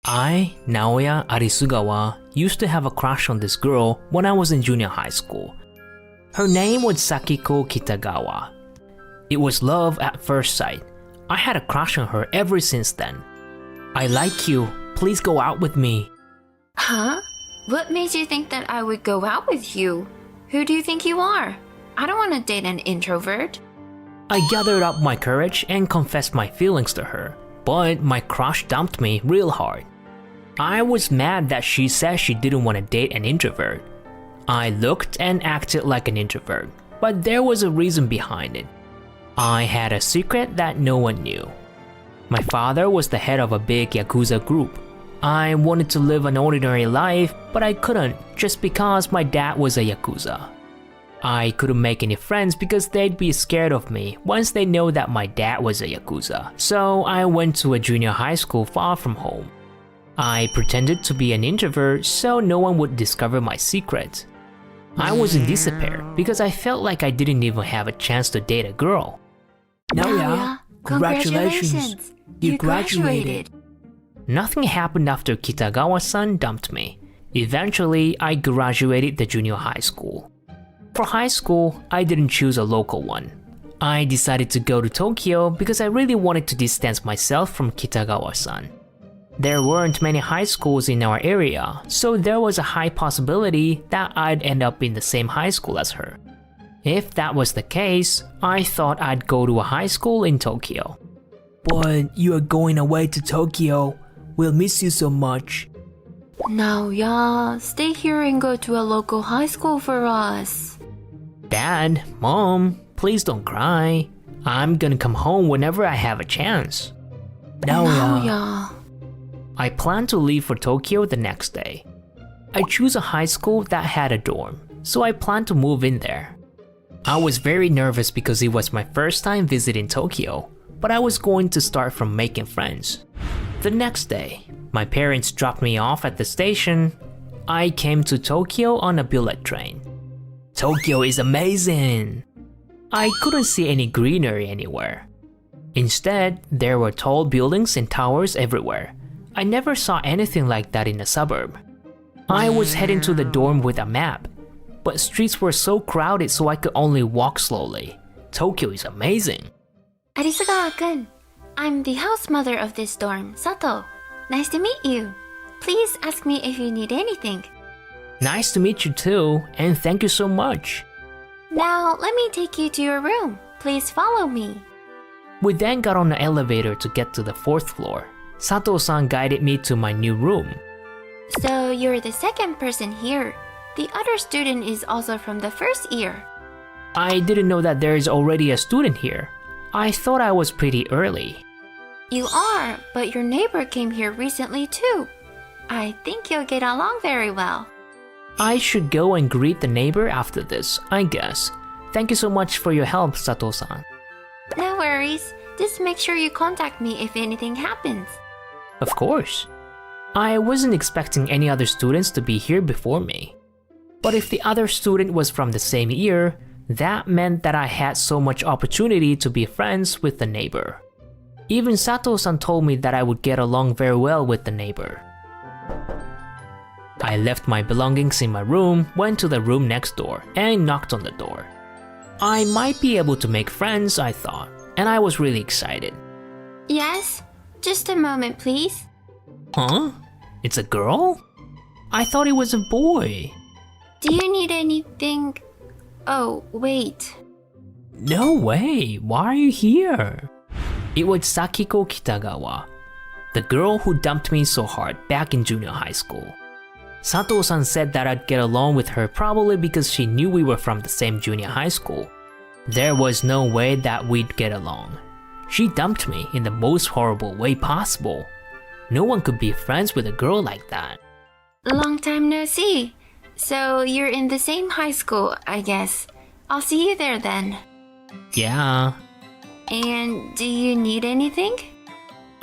Naoya Arisugawa, used to have a crush on this girl when I was in junior high school. Her name was Sakiko Kitagawa. It was love at first sight. I had a crush on her ever since then. I like you. Please go out with me. Huh? What made you think that I would go out with you? Who do you think you are? I don't want to date an introvert. I gathered up my courage and confessed my feelings to her, but my crush dumped me real hard. I was mad that she said she didn't want to date an introvert. I looked and acted like an introvert, but there was a reason behind it. I had a secret that no one knew. My father was the head of a big Yakuza group. I wanted to live an ordinary life, but I couldn't just because my dad was a Yakuza. I couldn't make any friends because they'd be scared of me once they know that my dad was a Yakuza, so I went to a junior high school far from home. I pretended to be an introvert so no one would discover my secret. I was in despair because I felt like I didn't even have a chance to date a girl. Naoya, congratulations! You graduated! Nothing happened after Kitagawa-san dumped me. Eventually, I graduated the junior high school. For high school, I didn't choose a local one. I decided to go to Tokyo because I really wanted to distance myself from Kitagawa-san. There weren't many high schools in our area, so there was a high possibility that I'd end up in the same high school as her. If that was the case, I thought I'd go to a high school in Tokyo. But you are going away to Tokyo. We'll miss you so much. Naoya, stay here and go to a local high school for us. Dad, Mom, please don't cry. I'm gonna come home whenever I have a chance. Naoya. I planned to leave for Tokyo the next day. I chose a high school that had a dorm, so I planned to move in there. I was very nervous because it was my first time visiting Tokyo, but I was going to start from making friends. The next day, my parents dropped me off at the station. I came to Tokyo on a bullet train. Tokyo is amazing! I couldn't see any greenery anywhere. Instead, there were tall buildings and towers everywhere. I never saw anything like that in a suburb. I was heading to the dorm with a map, but streets were so crowded so I could only walk slowly. Tokyo is amazing. Arisugawa-kun, I'm the house mother of this dorm, Sato. Nice to meet you. Please ask me if you need anything. Nice to meet you too, and thank you so much. Now let me take you to your room. Please follow me. We then got on the elevator to get to the 4th floor. Sato-san guided me to my new room. So you're the second person here. The other student is also from the first year. I didn't know that there is already a student here. I thought I was pretty early. You are, but your neighbor came here recently too. I think you'll get along very well. I should go and greet the neighbor after this, I guess. Thank you so much for your help, Sato-san. No worries. Just make sure you contact me if anything happens. Of course. I wasn't expecting any other students to be here before me. But if the other student was from the same year, that meant that I had so much opportunity to be friends with the neighbor. Even Sato-san told me that I would get along very well with the neighbor. I left my belongings in my room, went to the room next door, and knocked on the door. I might be able to make friends, I thought, and I was really excited. Yes? Just a moment, please. Huh? It's a girl? I thought it was a boy. Do you need anything? Oh, wait. No way, why are you here? It was Sakiko Kitagawa, the girl who dumped me so hard back in junior high school. Sato-san said that I'd get along with her probably because she knew we were from the same junior high school. There was no way that we'd get along. She dumped me in the most horrible way possible. No one could be friends with a girl like that. Long time no see. So you're in the same high school, I guess. I'll see you there then. Yeah. And do you need anything?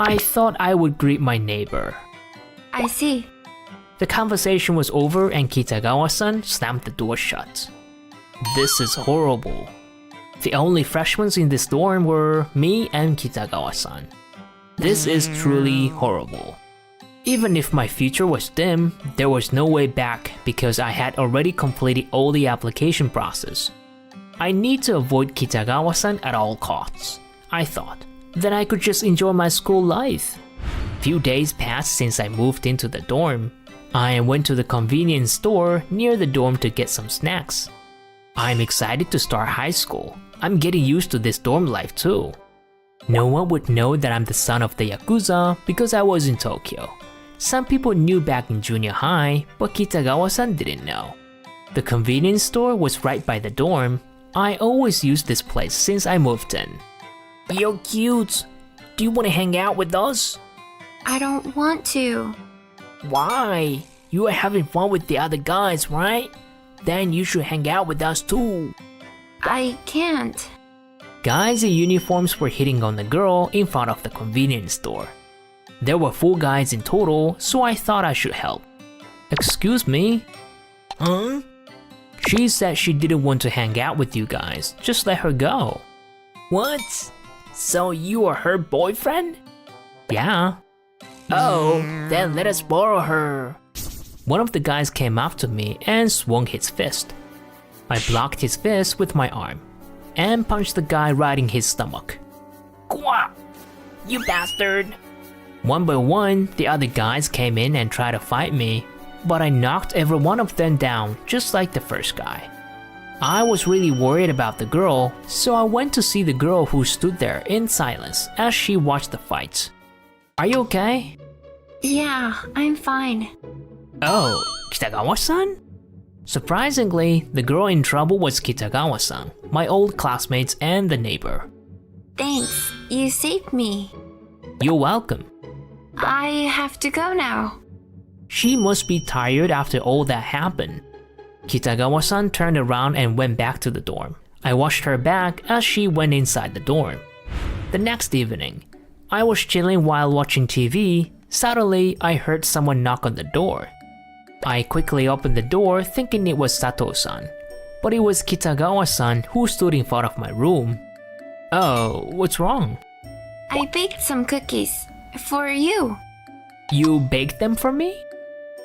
I thought I would greet my neighbor. I see. The conversation was over and Kitagawa-san slammed the door shut. This is horrible. The only freshmen in this dorm were me and Kitagawa-san. This is truly horrible. Even if my future was dim, there was no way back because I had already completed all the application process. I need to avoid Kitagawa-san at all costs, I thought. Then I could just enjoy my school life. Few days passed since I moved into the dorm. I went to the convenience store near the dorm to get some snacks. I'm excited to start high school. I'm getting used to this dorm life too. No one would know that I'm the son of the Yakuza because I was in Tokyo. Some people knew back in junior high, but Kitagawa-san didn't know. The convenience store was right by the dorm. I always used this place since I moved in. You're cute. Do you want to hang out with us? I don't want to. Why? You are having fun with the other guys, right? Then you should hang out with us too. I can't. Guys in uniforms were hitting on the girl in front of the convenience store. There were 4 guys in total, so I thought I should help. Excuse me? Huh? She said she didn't want to hang out with you guys, just let her go. What? So you are her boyfriend? Yeah. Oh, then let us borrow her. One of the guys came up to me and swung his fist. I blocked his fist with my arm and punched the guy right in his stomach. Quah! You bastard! One by one, the other guys came in and tried to fight me, but I knocked every one of them down just like the first guy. I was really worried about the girl, so I went to see the girl who stood there in silence as she watched the fights. Are you okay? Yeah, I'm fine. Oh, Kitagawa-san? Surprisingly, the girl in trouble was Kitagawa-san, my old classmates and the neighbor. Thanks, you saved me. You're welcome. I have to go now. She must be tired after all that happened. Kitagawa-san turned around and went back to the dorm. I watched her back as she went inside the dorm. The next evening, I was chilling while watching TV. Suddenly, I heard someone knock on the door. I quickly opened the door thinking it was Sato-san, but it was Kitagawa-san who stood in front of my room. Oh, what's wrong? I baked some cookies. For you. You baked them for me?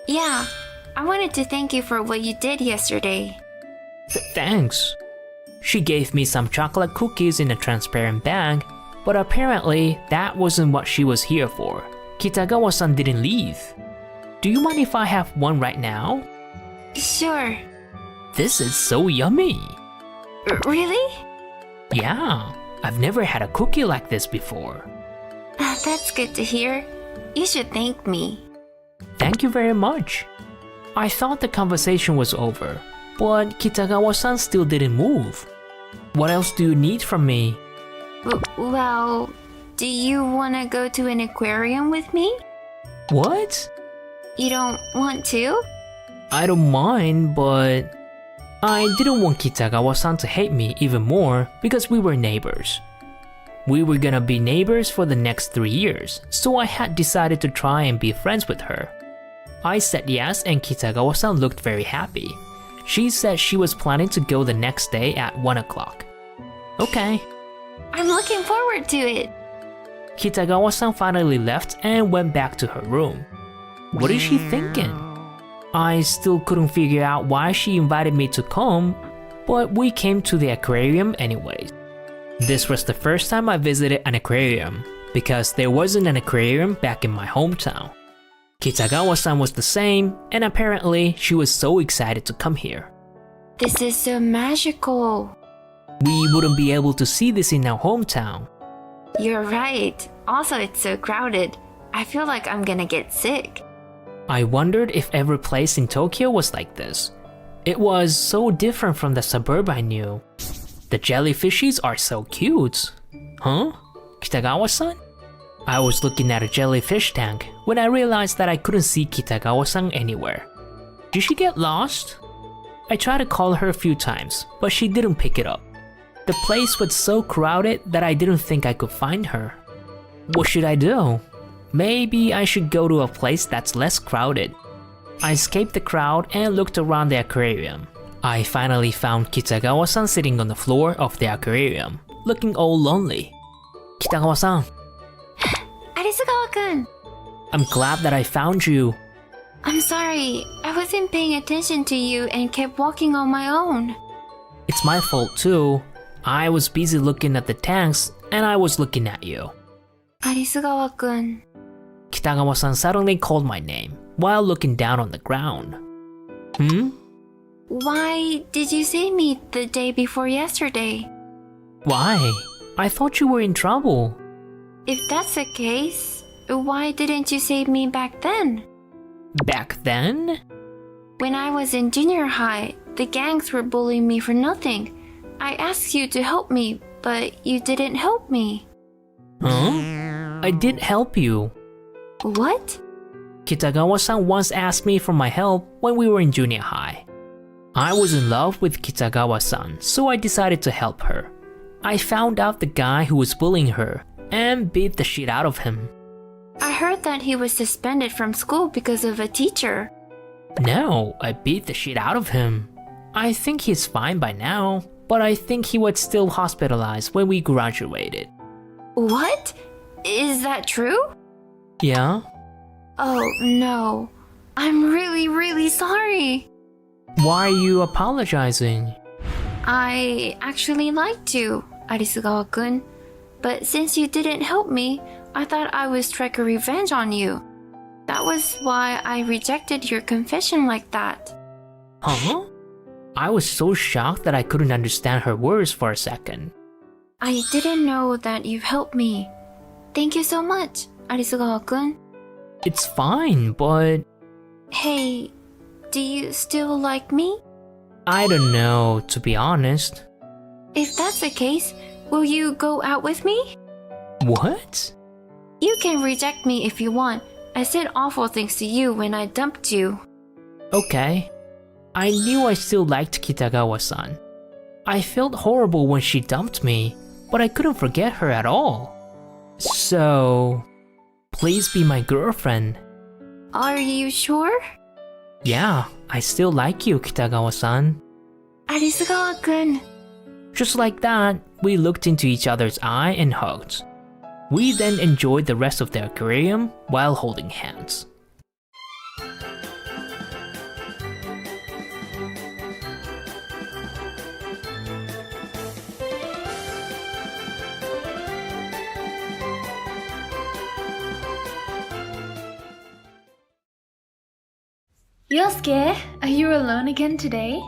Yeah, I wanted to thank you for what you did yesterday. Thanks. She gave me some chocolate cookies in a transparent bag, but apparently that wasn't what she was here for. Kitagawa-san didn't leave. Do you mind if I have one right now? Sure. This is so yummy. Really? Yeah, I've never had a cookie like this before. That's good to hear. You should thank me. Thank you very much. I thought the conversation was over, but Kitagawa-san still didn't move. What else do you need from me? Well, do you want to go to an aquarium with me? What? You don't want to? I don't mind, but I didn't want Kitagawa-san to hate me even more because we were neighbors. We were gonna be neighbors for the next 3 years, so I had decided to try and be friends with her. I said yes and Kitagawa-san looked very happy. She said she was planning to go the next day at 1 o'clock. Okay. I'm looking forward to it. Kitagawa-san finally left and went back to her room. What is she thinking? I still couldn't figure out why she invited me to come, but we came to the aquarium anyways. This was the first time I visited an aquarium, because there wasn't an aquarium back in my hometown. Kitagawa-san was the same, and apparently she was so excited to come here. This is so magical. We wouldn't be able to see this in our hometown. You're right. Also, it's so crowded. I feel like I'm gonna get sick. I wondered if every place in Tokyo was like this. It was so different from the suburb I knew. The jellyfishes are so cute. Huh? Kitagawa-san? I was looking at a jellyfish tank when I realized that I couldn't see Kitagawa-san anywhere. Did she get lost? I tried to call her a few times, but she didn't pick it up. The place was so crowded that I didn't think I could find her. What should I do? Maybe I should go to a place that's less crowded. I escaped the crowd and looked around the aquarium. I finally found Kitagawa-san sitting on the floor of the aquarium, looking all lonely. Kitagawa-san. Arisugawa-kun. I'm glad that I found you. I'm sorry, I wasn't paying attention to you and kept walking on my own. It's my fault too. I was busy looking at the tanks and I was looking at you. Arisugawa-kun. Kitagawa-san suddenly called my name while looking down on the ground. Why did you save me the day before yesterday? Why? I thought you were in trouble. If that's the case, why didn't you save me back then? Back then? When I was in junior high, the gangs were bullying me for nothing. I asked you to help me, but you didn't help me. Huh? I did help you. What? Kitagawa-san once asked me for my help when we were in junior high. I was in love with Kitagawa-san, so I decided to help her. I found out the guy who was bullying her and beat the shit out of him. I heard that he was suspended from school because of a teacher. No, I beat the shit out of him. I think he's fine by now, but I think he was still hospitalized when we graduated. What? Is that true? Yeah? Oh no. I'm really sorry. Why are you apologizing? I actually liked to, Arisugawa-kun. But since you didn't help me, I thought I would strike a revenge on you. That was why I rejected your confession like that. Huh? I was so shocked that I couldn't understand her words for a second. I didn't know that you've helped me. Thank you so much, Arisugawa-kun. It's fine, but Hey, do you still like me? I don't know, to be honest. If that's the case, will you go out with me? What? You can reject me if you want. I said awful things to you when I dumped you. Okay. I knew I still liked Kitagawa-san. I felt horrible when she dumped me, but I couldn't forget her at all. So, please be my girlfriend. Are you sure? Yeah, I still like you, Kitagawa-san. Arisugawa-kun. Just like that, we looked into each other's eye and hugged. We then enjoyed the rest of the aquarium while holding hands. Yosuke, are you alone again today?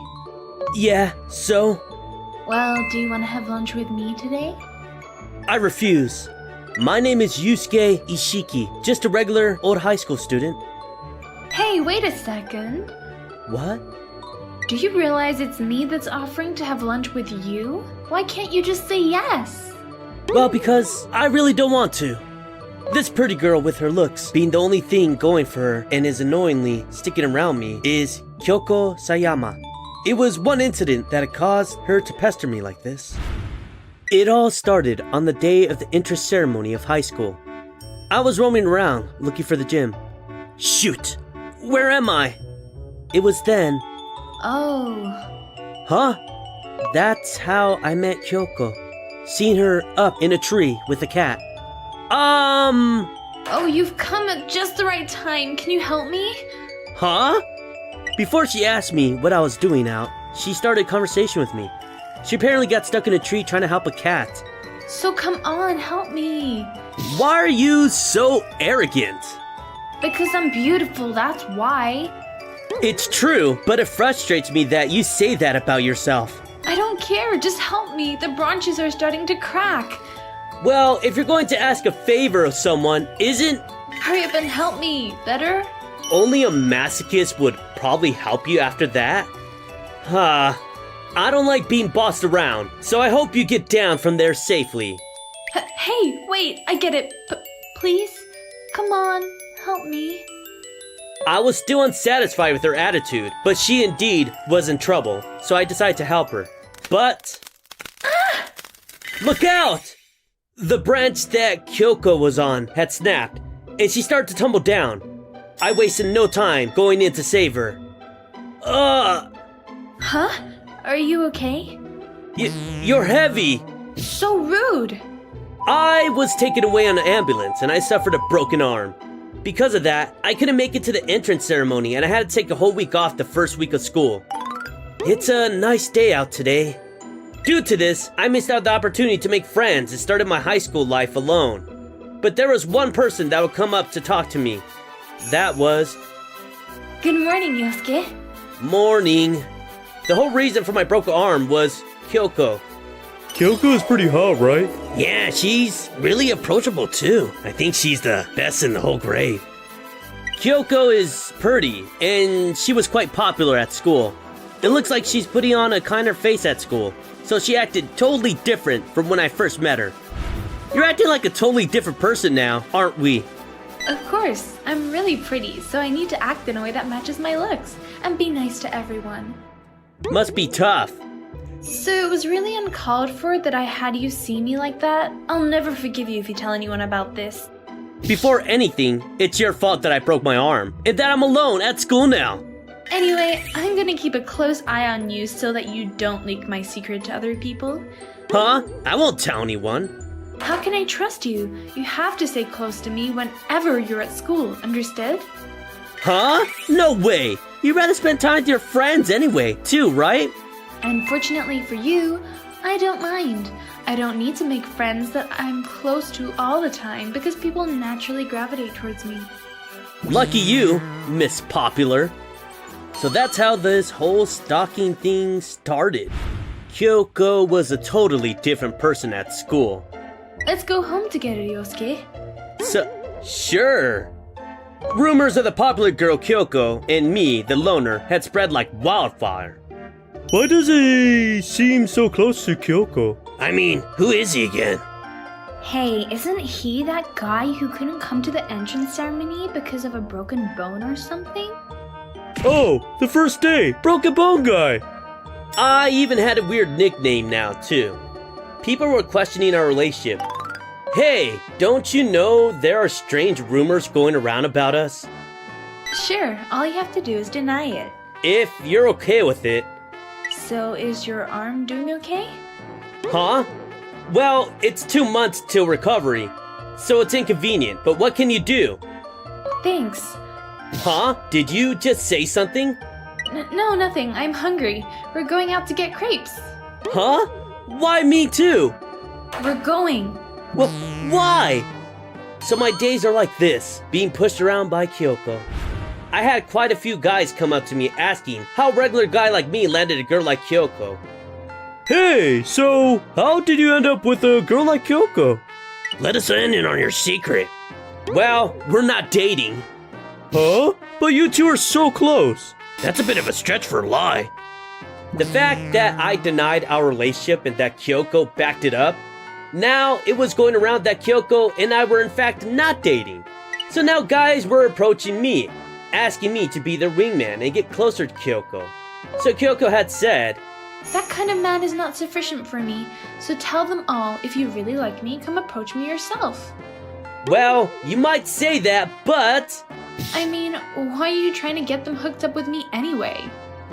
Yeah, so? Well, do you want to have lunch with me today? I refuse. My name is Yusuke Ishiki, just a regular old high school student. Hey, wait a second. What? Do you realize it's me that's offering to have lunch with you? Why can't you just say yes? Well, because I really don't want to. This pretty girl with her looks being the only thing going for her and is annoyingly sticking around me is Kyoko Sayama. It was one incident that had caused her to pester me like this. It all started on the day of the entrance ceremony of high school. I was roaming around looking for the gym. Shoot! Where am I? It was then. Oh. Huh? That's how I met Kyoko. Seeing her up in a tree with a cat. Oh, you've come at just the right time. Can you help me? Huh? Before she asked me what I was doing out, she started a conversation with me. She apparently got stuck in a tree trying to help a cat. So come on, help me. Why are you so arrogant? Because I'm beautiful, that's why. It's true, but it frustrates me that you say that about yourself. I don't care, just help me. The branches are starting to crack. Well, if you're going to ask a favor of someone, isn't Hurry up and help me. Better? only a masochist would probably help you after that? Huh. I don't like being bossed around, so I hope you get down from there safely. Hey, wait, I get it. Please? Come on, help me. I was still unsatisfied with her attitude, but she indeed was in trouble, so I decided to help her. But... Look out! The branch that Kyoko was on had snapped, and she started to tumble down. I wasted no time going in to save her. Huh? Are you okay? You're heavy! So rude. I was taken away on an ambulance, and I suffered a broken arm. Because of that, I couldn't make it to the entrance ceremony and I had to take a whole week off the first week of school. It's a nice day out today. Due to this, I missed out the opportunity to make friends and started my high school life alone. But there was one person that would come up to talk to me. That was... Good morning, Yosuke. Morning. The whole reason for my broken arm was Kyoko. Kyoko is pretty hot, right? Yeah, she's really approachable too. I think she's the best in the whole grade. Kyoko is pretty, and she was quite popular at school. It looks like she's putting on a kinder face at school, so she acted totally different from when I first met her. You're acting like a totally different person now, aren't we? Of course, I'm really pretty, so I need to act in a way that matches my looks and be nice to everyone. Must be tough. So it was really uncalled for that I had you see me like that? I'll never forgive you if you tell anyone about this. Before anything, it's your fault that I broke my arm, and that I'm alone at school now. Anyway, I'm gonna keep a close eye on you so that you don't leak my secret to other people. Huh? I won't tell anyone. How can I trust you? You have to stay close to me whenever you're at school, understood? Huh? No way! You'd rather spend time with your friends anyway, too, right? And fortunately for you, I don't mind. I don't need to make friends that I'm close to all the time because people naturally gravitate towards me. Lucky you, Miss Popular. So that's how this whole stalking thing started. Kyoko was a totally different person at school. Let's go home together, Yosuke. So, sure. Rumors of the popular girl Kyoko and me, the loner, had spread like wildfire. Why does he seem so close to Kyoko? I mean, who is he again? Hey, isn't he that guy who couldn't come to the entrance ceremony because of a broken bone or something? Oh, the first day, broken bone guy. I even had a weird nickname now, too. People were questioning our relationship. Hey, don't you know there are strange rumors going around about us? Sure, all you have to do is deny it. If you're okay with it. So is your arm doing okay? Huh? Well, it's 2 months till recovery, so it's inconvenient, but what can you do? Thanks. Huh? Did you just say something? No, nothing. I'm hungry. We're going out to get crepes. Huh? Why me too? We're going. Well, why? So my days are like this, being pushed around by Kyoko. I had quite a few guys come up to me asking how a regular guy like me landed a girl like Kyoko. Hey, so how did you end up with a girl like Kyoko? Let us in on your secret. Well, we're not dating. Huh? But you two are so close. That's a bit of a stretch for a lie. The fact that I denied our relationship and that Kyoko backed it up, now it was going around that Kyoko and I were in fact not dating. So now guys were approaching me, asking me to be their wingman and get closer to Kyoko. So Kyoko had said, That kind of man is not sufficient for me, so tell them all, if you really like me, come approach me yourself. well, you might say that, but... I mean, why are you trying to get them hooked up with me anyway?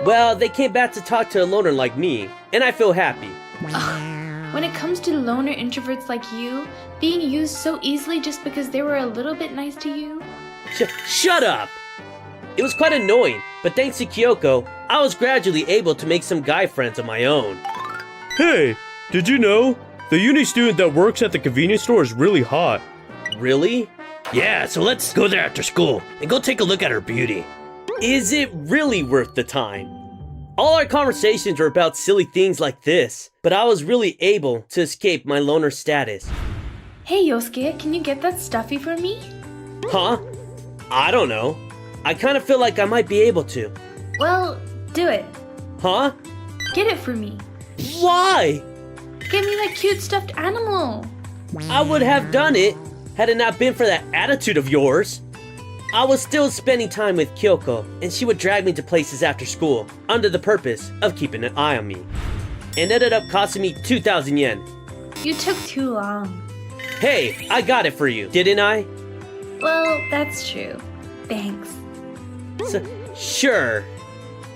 Well, they came back to talk to a loner like me, and I feel happy. When it comes to loner introverts like you, being used so easily just because they were a little bit nice to you? Shut up! It was quite annoying, but thanks to Kyoko, I was gradually able to make some guy friends of my own. Hey, did you know? The uni student that works at the convenience store is really hot. Really? Yeah, so let's go there after school and go take a look at her beauty. Is it really worth the time? All our conversations were about silly things like this, but I was really able to escape my loner status. Hey Yosuke, can you get that stuffy for me? Huh? I don't know. I kind of feel like I might be able to. Well, do it. Huh? Get it for me. Why? Give me that cute stuffed animal. I would have done it had it not been for that attitude of yours. I was still spending time with Kyoko, and she would drag me to places after school, under the purpose of keeping an eye on me. And ended up costing me 2,000 yen. You took too long. Hey, I got it for you, didn't I? Well, that's true. Thanks. Sure.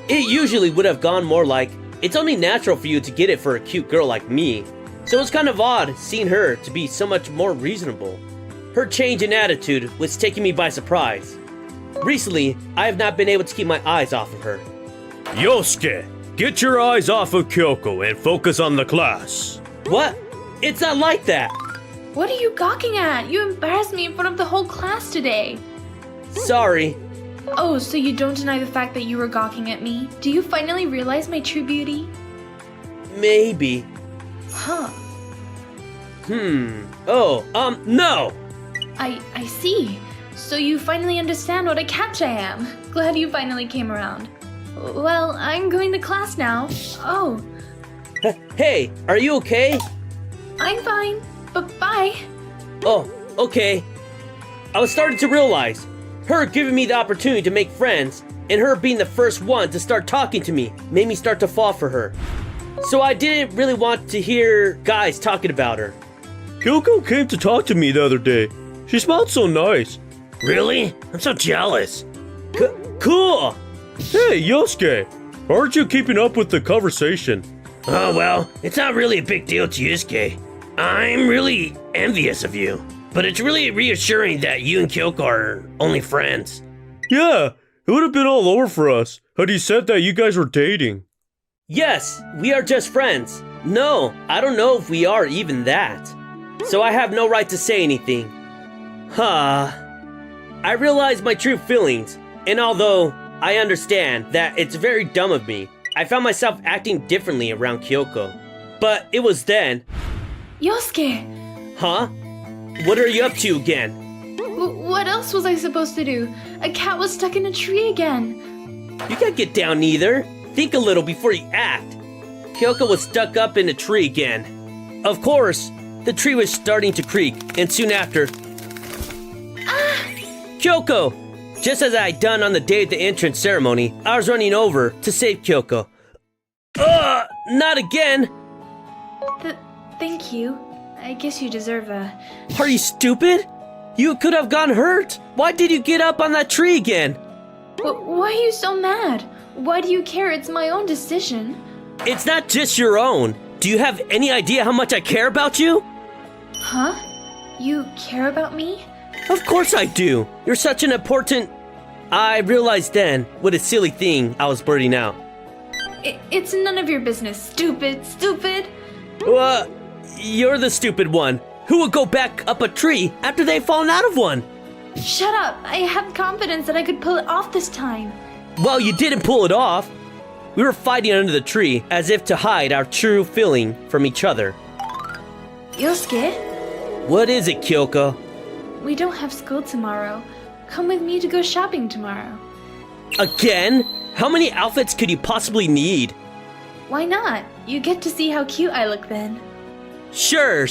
It usually would have gone more like, it's only natural for you to get it for a cute girl like me. So it's kind of odd seeing her to be so much more reasonable. Her change in attitude was taking me by surprise. Recently, I have not been able to keep my eyes off of her. Yosuke, get your eyes off of Kyoko and focus on the class. What? It's not like that. What are you gawking at? You embarrassed me in front of the whole class today. Sorry. Oh, so you don't deny the fact that you were gawking at me? Do you finally realize my true beauty? Maybe. Huh. Oh, no! I see. So you finally understand what a catch I am. Glad you finally came around. Well, I'm going to class now. Oh, Hey, are you okay? I'm fine. But bye. Oh, okay. I was starting to realize, her giving me the opportunity to make friends, and her being the first one to start talking to me, made me start to fall for her. So I didn't really want to hear guys talking about her. Kyoko came to talk to me the other day. She smelled so nice. Really? I'm so jealous. Cool! Hey, Yosuke, aren't you keeping up with the conversation? Oh, well, it's not really a big deal to Yusuke. I'm really envious of you. But it's really reassuring that you and Kyoko are only friends. Yeah, it would have been all over for us had he said that you guys were dating. Yes, we are just friends. No, I don't know if we are even that. So I have no right to say anything. I realize my true feelings, and although I understand that it's very dumb of me, I found myself acting differently around Kyoko. But it was then. Yosuke! Huh? What are you up to again? What else was I supposed to do? A cat was stuck in a tree again. You can't get down either. Think a little before you act. Kyoko was stuck up in a tree again. Of course, the tree was starting to creak, and soon after... Kyoko! Just as I had done on the day of the entrance ceremony, I was running over to save Kyoko. Not again! Thank you. I guess you deserve a... Are you stupid? You could have gotten hurt. Why did you get up on that tree again? Why are you so mad? Why do you care? It's my own decision. It's not just your own. Do you have any idea how much I care about you? Huh? You care about me? Of course I do. You're such an important... I realized then what a silly thing I was blurting out. It's none of your business, stupid. You're the stupid one. Who would go back up a tree after they've fallen out of one? Shut up. I have confidence that I could pull it off this time. Well, you didn't pull it off. We were fighting under the tree as if to hide our true feeling from each other. Yosuke? What is it, Kyoko? We don't have school tomorrow. Come with me to go shopping tomorrow. Again? How many outfits could you possibly need? Why not? You get to see how cute I look then. Sure.